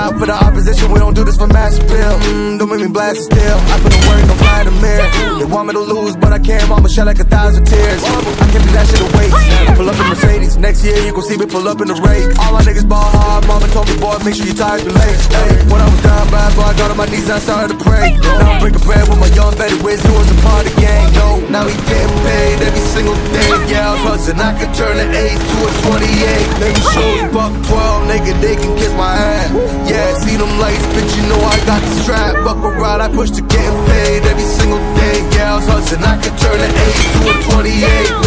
out for the opposition, we don't do this for mass appeal. Don't make me blast it still. I put in work, don't fly in the mirror. They want me to lose, but I can't. Mama shed like 1,000 tears. I can't do that shit to waste. Pull up in Mercedes, next year you gon' see me pull up in the race. All my niggas ball hard, mama told me, boy, make sure you tie your legs. When I was down bad, boy, I got on my knees and I started to pray. Now I'm breaking bread with my young Betty Wiz, who was a part of the gang. No, now he getting paid every single day. Yeah, I was hustling, I could turn an 8 to a 28. Let me show you buck 12, nigga, they can kiss my ass. Yeah, see them lights, bitch, you know I got the strap. Buck a ride, I push to getting paid every single day. Yeah, I was hustling, I could turn an 8 to a 28.